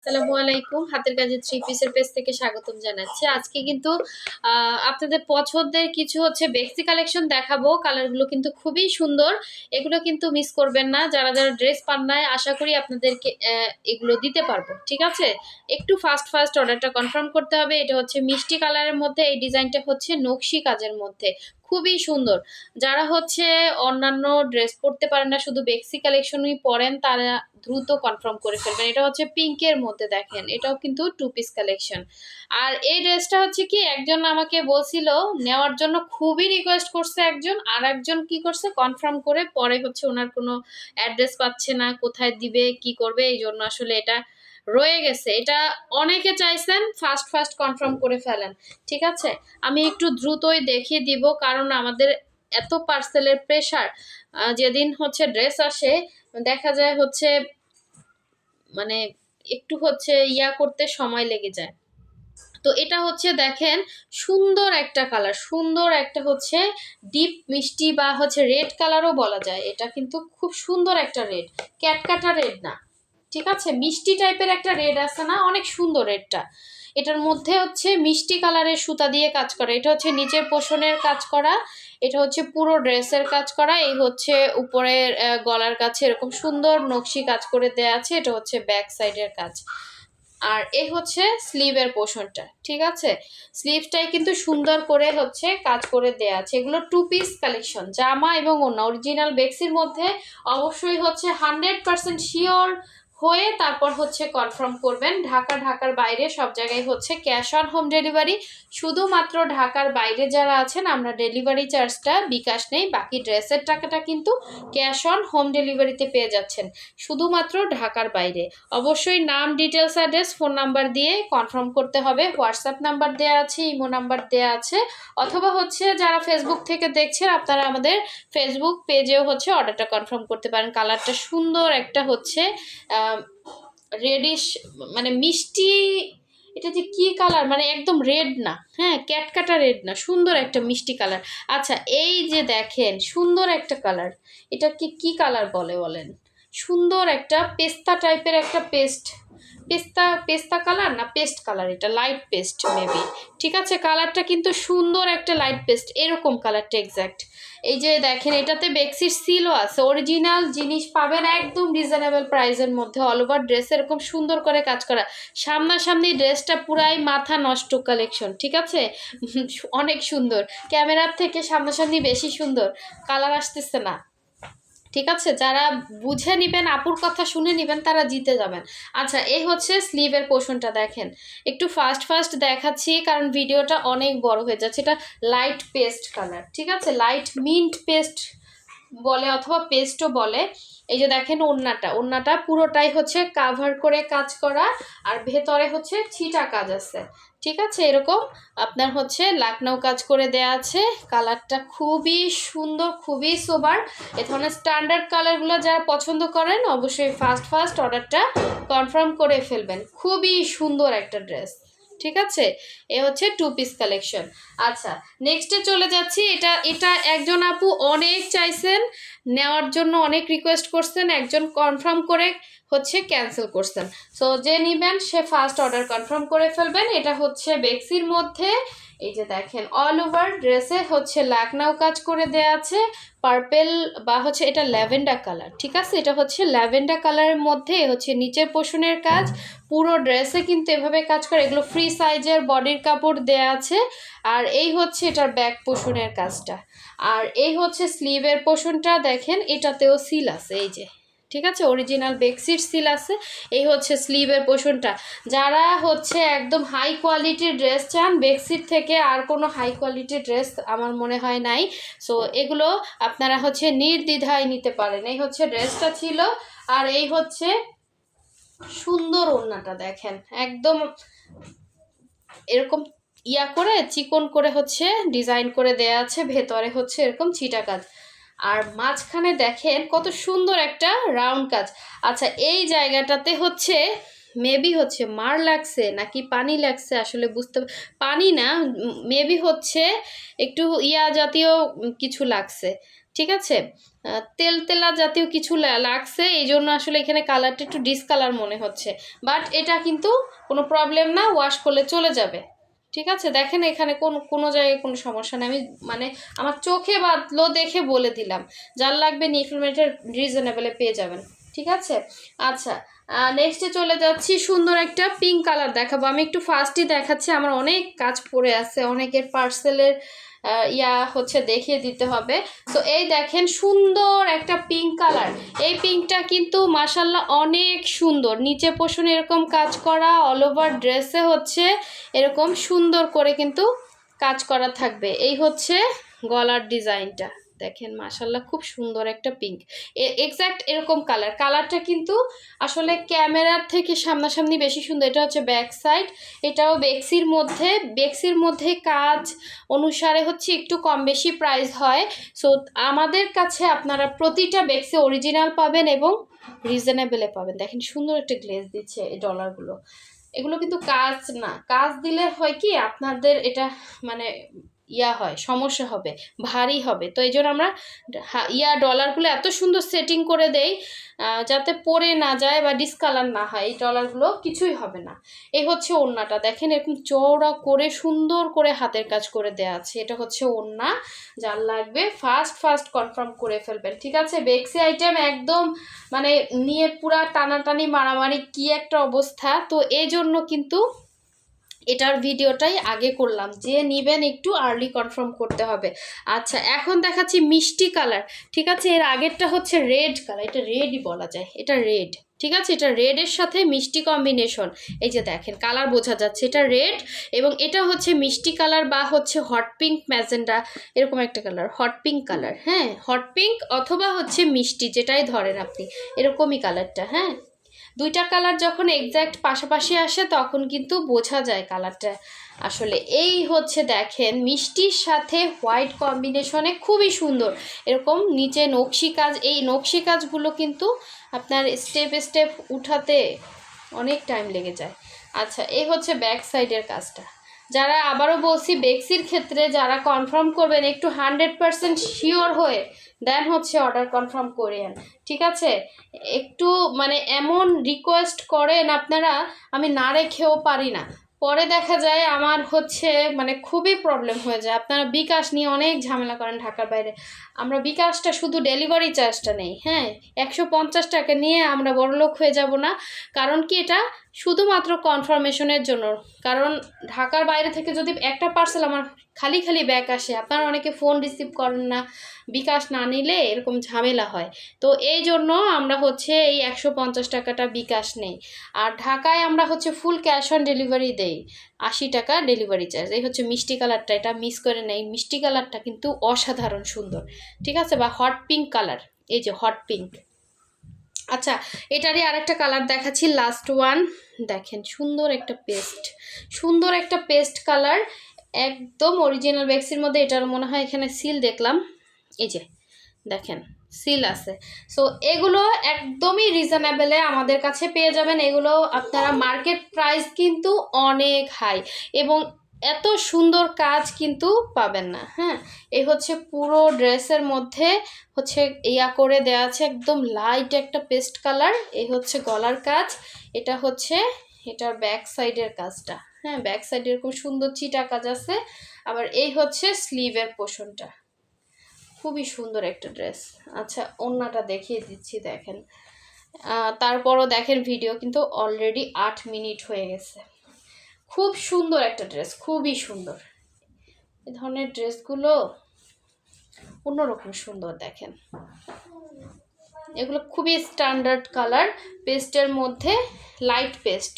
আসসালামু আলাইকুম। হাতের কাজের থ্রি পিসের পেজ থেকে স্বাগতম জানাচ্ছি। আজকে কিন্তু আপনাদের পছন্দের কিছু বেক্সি কালেকশন দেখাবো। কালারগুলো কিন্তু খুবই সুন্দর। এগুলো কিন্তু মিস করবেন না। যারা যারা ড্রেস পান নাই, আশা করি আপনাদেরকে এগুলো দিতে পারবো। ঠিক আছে, একটু ফাস্ট অর্ডারটা কনফার্ম করতে হবে। এটা হচ্ছে মিষ্টি কালারের মধ্যে, এই ডিজাইনটা হচ্ছে নকশি কাজের মধ্যে, খুবই সুন্দর। যারা অন্যান্য ড্রেস পরতে পারেন না, শুধু বেক্সি কালেকশনই পরেন, তারা দ্রুত কনফার্ম করে ফেলবেন। এটা হচ্ছে পিঙ্কের মধ্যে, দেখেন এটাও কিন্তু টু পিস কালেকশন। আর এই ড্রেসটা হচ্ছে কি, একজন আমাকে বলছিল নেওয়ার জন্য, খুবই রিকোয়েস্ট করছে একজন, আর একজন কি করছে কনফার্ম করে পরে ওনার কোনো অ্যাড্রেস পাচ্ছে না, কোথায় দিবে কি করবে, এই জন্য আসলে এটা রয়ে গেছে। এটা অনেকে চাইছেন ফাস্ট কনফার্ম করে ফেলেন। ঠিক আছে, আমি একটু দ্রুতই দেখিয়ে দিব, কারণ আমাদের এত পার্সেলের প্রেশার। যেদিন ড্রেস আসে, দেখা যায় মানে একটু ইয়া করতে সময় লেগে যায়। তো এটা দেখেন, সুন্দর একটা কালার, সুন্দর একটা ডিপ মিষ্টি বা রেড কালারও বলা যায়। এটা কিন্তু খুব সুন্দর একটা রেড, ক্যাটকাটা রেড না, ঠিক আছে, মিষ্টি টাইপের একটা রেড আছে না, অনেক সুন্দর রেডটা। এটার মধ্যে মিষ্টি কালারের সুতা দিয়ে কাজ করা। এটা নিচের পোষণের কাজ করা, এটা পুরো ড্রেসের কাজ করা। এই উপরের গলার কাছে এরকম সুন্দর নকশি কাজ করে দেয়া আছে। এটা ব্যাক সাইডের কাজ। আর এই স্লিভের পোর্শনটা, ঠিক আছে, স্লিভসটাই কিন্তু সুন্দর করে কাজ করে দেয়া আছে। এগুলো টু পিস কালেকশন, জামা এবং ওড়না অরিজিনাল বেক্সির মধ্যে। অবশ্যই 100% শিওর হয়ে তারপর কনফার্ম করবেন। ঢাকার বাইরে সব জায়গায় ক্যাশ অন হোম ডেলিভারি। শুধুমাত্র ঢাকার বাইরে যারা আছেন, আমরা ডেলিভারি চার্জটা বিকাশ নেই, বাকি ড্রেসের টাকাটা কিন্তু ক্যাশ অন হোম ডেলিভারিতে পেয়ে যাচ্ছেন, শুধুমাত্র ঢাকার বাইরে। অবশ্যই নাম, ডিটেলস, অ্যাড্রেস, ফোন নাম্বার দিয়ে কনফার্ম করতে হবে। হোয়াটসঅ্যাপ নাম্বার দেওয়া আছে, ইমো নাম্বার দেওয়া আছে, অথবা যারা ফেসবুক থেকে দেখছেন, আপনারা আমাদের ফেসবুক পেজেও অর্ডারটা কনফার্ম করতে পারেন। কালারটা সুন্দর একটা রেডিশ, মানে মিষ্টি। এটা যে কি কালার, মানে একদম রেড না, হ্যাঁ, ক্যাটকাটা রেড না, সুন্দর একটা মিষ্টি কালার। আচ্ছা, এই যে দেখেন সুন্দর একটা কালার, এটা কি কালার বলেন? সুন্দর একটা পেস্তা টাইপের একটা পেস্তা কালার না, পেস্ট কালার, এটা লাইট পেস্ট মেবি। ঠিক আছে, কালারটা কিন্তু সুন্দর একটা লাইট পেস্ট, এরকম কালারটা এক্স্যাক্ট। এই যে দেখেন, এটাতে বেক্সির সিলও আছে। অরিজিনাল জিনিস পাবেন একদম রিজনেবল প্রাইসের মধ্যে। অল ওভার ড্রেস এরকম সুন্দর করে কাজ করা। সামনাসামনি ড্রেসটা পুরাই মাথা নষ্ট কালেকশন, ঠিক আছে, অনেক সুন্দর। ক্যামেরার থেকে সামনাসামনি বেশি সুন্দর, কালার আসতেছে না। ঠিক আছে, যারা বুঝে নিবেন, আপুর কথা শুনে নিবেন, তারা জিতে যাবেন। আচ্ছা, এই স্লিভের পোর্শনটা দেখেন। একটু ফাস্ট দেখাচ্ছি, কারণ ভিডিওটা অনেক বড় হয়ে যাচ্ছে। এটা লাইট পেস্ট কালার, ঠিক আছে, লাইট মিন্ট পেস্ট বলে, অথবা পেস্টও বলে। এই যে দেখেন, ওড়নাটা পুরোটাই কাভার করে কাজ করা, আর ভেতরে ছিটা কাজ আছে। ঠিক আছে, এরকম আপনার লাকনাও কাজ করে দেয়া আছে। কালারটা খুবই সুন্দর, খুবই সোবার। এ ধরনের স্ট্যান্ডার্ড কালারগুলো যারা পছন্দ করেন, অবশ্যই ফাস্ট অর্ডারটা কনফার্ম করে ফেলবেন। খুবই সুন্দর একটা ড্রেস, ঠিক আছে। এ টু পিস কালেকশন। আচ্ছা, নেক্সটে চলে যাচ্ছি। এটা একজন আপু অনেক চাইছেন নেওয়ার জন্য, অনেক রিকোয়েস্ট করছেন, একজন কনফার্ম করে ক্যান্সেল করছেন। সো যে নিবেন সে ফার্স্ট অর্ডার কনফার্ম করে ফেলবেন। এটা বেক্সির মধ্যে। এই যে দেখেন, অল ওভার ড্রেসে লাকনাও কাজ করে দেয়া আছে, পার্পেল বা এটা ল্যাভেন্ডার কালার, ঠিক আছে, এটা ল্যাভেন্ডার কালারের মধ্যে নিচের পোর্শনের কাজ। পুরো ড্রেসে কিন্তু এভাবে কাজ করে। এগুলো ফ্রি সাইজের বডির কাপড় দেয়া আছে। আর এই এটার ব্যাক পোর্শনের কাজটা। আর এই স্লিভের পোর্শনটা দেখেন, এটাতেও সিল আছে, এই যে, ঠিক আছে, অরিজিনাল বেক্সির সিল আছে। এই স্লিভের পোর্শনটা। যারা একদম হাই কোয়ালিটির ড্রেস চান, বেক্সির থেকে আর কোনো হাই কোয়ালিটির ড্রেস আমার মনে হয় নাই। সো এগুলো আপনারা নির্দ্বিধায় নিতে পারেন। এই ড্রেসটা ছিল। আর এই সুন্দর ওড়নাটা দেখেন, একদম এরকম ইয়া করে চিকন করে ডিজাইন করে দেয়া আছে। ভেতরে এরকম ছিটা কাজ, আর মাঝখানে দেখেন কত সুন্দর একটা রাউন্ড কাজ। আচ্ছা, এই জায়গাটাতে মেবি মার লাগছে নাকি পানি লাগছে, আসলে বুঝতে, পানি না, মেবি একটু ইয়া জাতীয় কিছু লাগছে। ঠিক আছে, তেল তেলা জাতীয় কিছু লাগছে, এই জন্য আসলে এখানে কালারটা একটু ডিসকালার মনে হচ্ছে, বাট এটা কিন্তু কোনো প্রবলেম না, ওয়াশ করলে চলে যাবে। ঠিক আছে, দেখেন এখানে কোনো জায়গায় কোনো সমস্যা নেই, আমি মানে আমার চোখে বাঁধলো দেখে বলে দিলাম। যার লাগবে নিফলমেটের রিজনেবলে পেয়ে যাবেন। ঠিক আছে, আচ্ছা নেক্সটে চলে যাচ্ছি, সুন্দর একটা পিঙ্ক কালার দেখাবো। আমি একটু ফাস্টই দেখাচ্ছি, আমার অনেক কাজ পড়ে আছে, অনেকের পার্সেলের দেখিয়ে দিতে হবে। তো এই দেখেন সুন্দর একটা পিঙ্ক কালার, এই পিঙ্কটা কিন্তু মাশাল্লাহ অনেক সুন্দর, নিচে পোষণে এরকম কাজ করা, অল ওভার ড্রেসে এরকম সুন্দর করে কিন্তু কাজ করা থাকবে। এই গলার ডিজাইনটা দেখেন, মাশাল্লাহ খুব সুন্দর একটা পিঙ্ক, এক্স্যাক্ট এরকম কালারটা কিন্তু আসলে ক্যামেরার থেকে সামনাসামনি বেশি সুন্দর। এটা ব্যাক সাইড, এটাও বেক্সির মধ্যে কাজ অনুসারে একটু কম বেশি প্রাইস হয়। সো আমাদের কাছে আপনারা প্রতিটা বেক্সে অরিজিনাল পাবেন এবং রিজনেবলে পাবেন। দেখেন সুন্দর একটা গ্লেজ দিচ্ছে এই ডলারগুলো, এগুলো কিন্তু কাজ না, কাজ দিলে হয় কি আপনাদের এটা মানে সমস্যা হবে, ভারী হবে। তো এই জন্য আমরা ডলারগুলো এত সুন্দর সেটিং করে দেই যাতে পরে না যায় বা ডিসকালার না হয়, এই ডলারগুলো কিছুই হবে না। এই ওড়নাটা দেখেন, এরকম চওড়া করে সুন্দর করে হাতের কাজ করে দেওয়া আছে, এটা ওড়না। যার লাগবে ফার্স্ট কনফার্ম করে ফেলবেন। ঠিক আছে, বেক্সি আইটেম একদম মানে নিয়ে পুরা টানাটানি মারামারি কি একটা অবস্থা। তো এই জন্য কিন্তু এটার ভিডিওটাই আগে করলাম, যে নিবেন একটু আর্লি কনফার্ম করতে হবে। আচ্ছা এখন দেখাচ্ছি মিষ্টি কালার। ঠিক আছে, এর আগেরটা রেড কালার, এটা রেডই বলা যায়, এটা রেড। ঠিক আছে, এটা রেডের সাথে মিষ্টি কম্বিনেশন, এই যে দেখেন কালার বোঝা যাচ্ছে, এটা রেড এবং এটা মিষ্টি কালার বা হট পিঙ্ক ম্যাজেন্ডা, এরকম একটা কালার, হট পিঙ্ক কালার। হ্যাঁ, হট পিঙ্ক অথবা মিষ্টি, যেটাই ধরেন আপনি, এরকমই কালারটা। হ্যাঁ, দুইটা কালার যখন এক্স্যাক্ট পাশাপাশি আসে তখন কিন্তু বোঝা যায় কালারটা আসলে। এই দেখেন মিষ্টির সাথে হোয়াইট কম্বিনেশনে খুবই সুন্দর, এরকম নিচে নকশি কাজ, এই নকশি কাজগুলো কিন্তু আপনার স্টেপ উঠাতে অনেক টাইম লেগে যায়। আচ্ছা, এই ব্যাক সাইডের কাজটা। যারা আবারও বলছি বেক্সির ক্ষেত্রে যারা কনফার্ম করবেন একটু 100% শিওর হয়ে দেন অর্ডার কনফার্ম করেন। ঠিক আছে, একটু মানে এমন রিকোয়েস্ট করেন আপনারা, আমি না রেখেও পারি না, পরে দেখা যায় আমার মানে খুবই প্রবলেম হয়ে যায়। আপনারা বিকাশ নিয়ে অনেক ঝামেলা করেন ঢাকার বাইরে, আমরা বিকাশটা শুধু ডেলিভারি চার্জটা নেই। হ্যাঁ, 150 টাকা নিয়ে আমরা বড়লোক হয়ে যাব না, কারণ কি এটা শুধুমাত্র কনফার্মেশনের জন্য। কারণ ঢাকার বাইরে থেকে যদি একটা পার্সেল আমার খালি ব্যাগ আসে, আপনারা অনেকে ফোন রিসিভ করেন না, বিকাশ না নিলে এরকম ঝামেলা হয়। তো এই জন্য আমরা এই 150 টাকাটা বিকাশ নেই, আর ঢাকায় আমরা ফুল ক্যাশ অন ডেলিভারি দেই, 80 টাকা ডেলিভারি চার্জ। এই মিষ্টি কালারটা, এটা মিস করে নেই, মিষ্টি কালারটা কিন্তু অসাধারণ সুন্দর। ঠিক আছে, বা হট পিঙ্ক কালার, এই যে হট পিঙ্ক। আচ্ছা, এটারই আরেকটা কালার দেখাচ্ছি, লাস্ট ওয়ান। দেখেন সুন্দর একটা পেস্ট কালার, একদম অরিজিনাল বেক্সির মধ্যে। এটার মনে হয় এখানে সিল দেখলাম, এই যে দেখেন সিল আছে। সো এগুলো একদমই রিজনেবলে আমাদের কাছে পেয়ে যাবেন। এগুলো আপনারা মার্কেট প্রাইস কিন্তু অনেক হাই এবং এত সুন্দর কাজ কিন্তু পাবেন না। হ্যাঁ, এই পুরো ড্রেসের মধ্যে করে দেওয়া আছে, একদম লাইট একটা পেস্ট কালার। এই গলার কাজ, এটা এটার ব্যাক সাইডের কাজটা। হ্যাঁ, ব্যাক সাইডে এরকম সুন্দর চিটা কাজ আছে, আবার এই স্লিভের পোর্শনটা, খুবই সুন্দর একটা ড্রেস। আচ্ছা, ওড়নাটা দেখিয়ে দিচ্ছি, দেখেন তারপরও দেখেন ভিডিও কিন্তু অলরেডি 8 মিনিট হয়ে গেছে। খুব সুন্দর একটা ড্রেস, খুবই সুন্দর। এই ধরনের ড্রেসগুলো অন্যরকম সুন্দর। দেখেন এগুলো খুবই স্ট্যান্ডার্ড কালার, পেস্টের মধ্যে লাইট পেস্ট,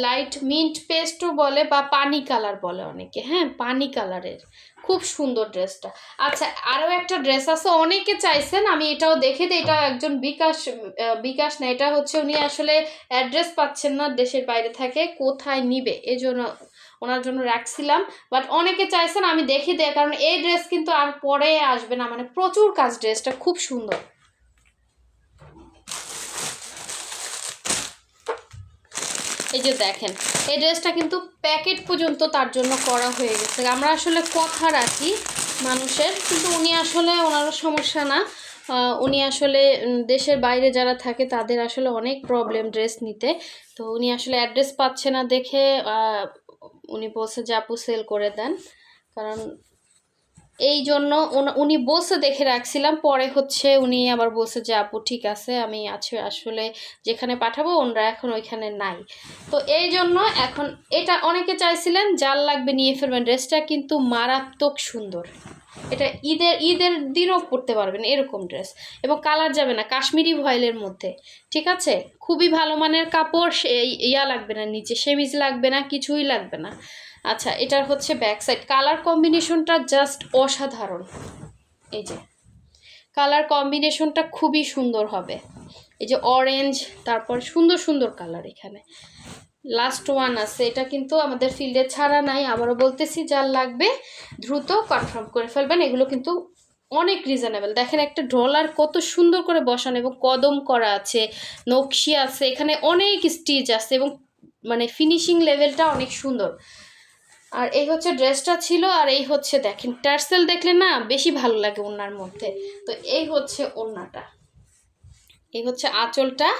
লাইট মিন্ট পেস্টও বলে বা পানি কালার বলে অনেকে। হ্যাঁ, পানি কালারের খুব সুন্দর ড্রেসটা। আচ্ছা, আরও একটা ড্রেস আছে, অনেকে চাইছেন, আমি এটাও দেখে দিই। এটা একজন বিকাশ না, এটা উনি আসলে অ্যাড্রেস পাচ্ছেন না, দেশের বাইরে থাকে, কোথায় নিবে, এজন্য ওনার জন্য রাখছিলাম। বাট অনেকে চাইছেন, আমি দেখে দিই, কারণ এই ড্রেস কিন্তু আর পরে আসবে না, মানে প্রচুর কাজ, ড্রেসটা খুব সুন্দর। এই যে দেখেন, এই ড্রেসটা কিন্তু প্যাকেট পর্যন্ত তার জন্য করা হয়ে গেছে। আমরা আসলে কথা রাখি মানুষের, কিন্তু উনি আসলে ওনারও সমস্যা না। উনি আসলে দেশের বাইরে যারা থাকে তাদের আসলে অনেক প্রবলেম ড্রেস নিতে। তো উনি আসলে অ্যাড্রেস পাচ্ছে না দেখে উনি বলছে যে আপু সেল করে দেন, কারণ এই জন্য উনি বলছে দেখে রাখছিলাম, পরে হচ্ছে উনি আবার বলছে যে আপু ঠিক আছে আমি আসলে যেখানে পাঠাবো ওনারা এখন ওইখানে নাই। তো এই জন্য এখন এটা অনেকে চাইছিলেন যার লাগবে নিয়ে ফেলবেন, ড্রেসটা কিন্তু মারাত্মক সুন্দর। এটা ঈদের দিনও পরতে পারবেন এরকম ড্রেস, এবং কালার যাবে না, কাশ্মীরি ভয়েলের মধ্যে। ঠিক আছে, খুবই ভালো মানের কাপড়, ইয়া লাগবে না, নিচে সেমিজ লাগবে না, কিছুই লাগবে না। আচ্ছা, এটার হচ্ছে ব্যাক সাইড, কালার কম্বিনেশনটা জাস্ট অসাধারণ। এই যে কালার কম্বিনেশনটা খুবই সুন্দর হবে, এই যে অরেঞ্জ, তারপর সুন্দর সুন্দর কালার। এখানে লাস্ট ওয়ান আছে, এটা কিন্তু আমাদের ফিল্ডে ছাড়া নাই, আবারও বলতেছি যার লাগবে দ্রুত কনফার্ম করে ফেলবেন। এগুলো কিন্তু অনেক রিজনেবল। দেখেন একটা ডলার কত সুন্দর করে বসানো এবং কদম করা আছে, নকশি আছে, এখানে অনেক স্টিচ আছে এবং মানে ফিনিশিং লেভেলটা অনেক সুন্দর। আর এই হচ্ছে ড্রেসটা ছিল, আর এই হচ্ছে দেখেন টার্সেল দেখলে না বেশি ভালো লাগে ওনার মধ্যে। তো এই হচ্ছে ওড়নাটা, এই হচ্ছে আঁচলটা,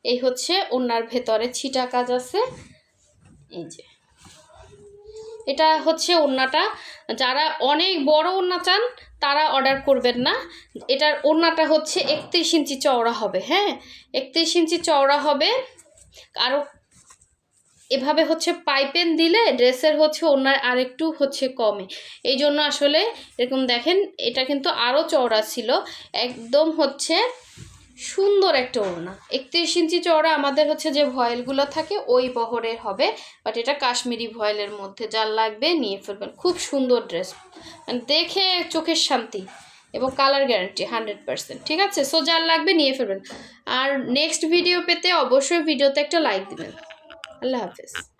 এই হচ্ছে ওড়নার ভেতরে ছিটা কাজ আছে। এই যে এটা হচ্ছে ওড়নাটা, যারা অনেক বড় ওড়না চান তারা অর্ডার করবেন না। এটার ওড়নাটা হচ্ছে 31 ইঞ্চি চওড়া হবে। হ্যাঁ, 31 ইঞ্চি চওড়া হবে। আরও এভাবে হচ্ছে পাইপেন দিলে ড্রেসের হচ্ছে ওনার আরেকটু হচ্ছে কমে, এই জন্য আসলে এরকম দেখেন এটা কিন্তু আরও চওড়া ছিল, একদম হচ্ছে সুন্দর একটা ওড়না। 31 ইঞ্চি চওড়া আমাদের হচ্ছে যে ভয়েলগুলো থাকে ওই বহরের হবে, বাট এটা কাশ্মীরি ভয়েলের মধ্যে, যার লাগবে নিয়ে ফেলবেন। খুব সুন্দর ড্রেস, দেখে চোখের শান্তি, এবং কালার গ্যারান্টি 100%। ঠিক আছে, সো যার লাগবে নিয়ে ফেলবেন। আর নেক্সট ভিডিও পেতে অবশ্যই ভিডিওতে একটা লাইক দিবেন। আল্লাহ হাফেজ।